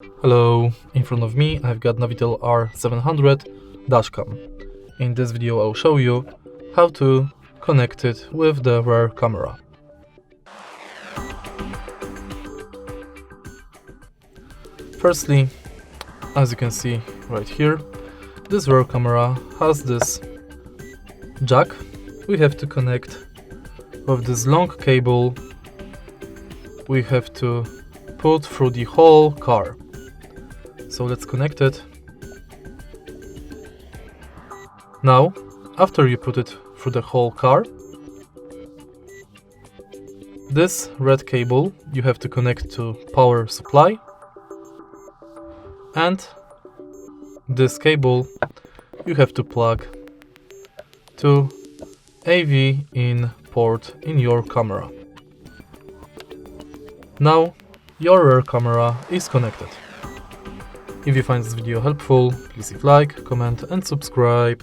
Hello, in front of me I've got Navitel R700 dashcam. In this video I'll show you how to connect it with the rear camera. Firstly, as you can see right here, this rear camera has this jack. We have to connect with this long cable. We have to put through the whole car. So let's connect it. Now, after you put it through the whole car, this red cable you have to connect to power supply, and this cable you have to plug to AV in port in your camera. Now your rear camera is connected. If you find this video helpful, please leave a like, comment and subscribe.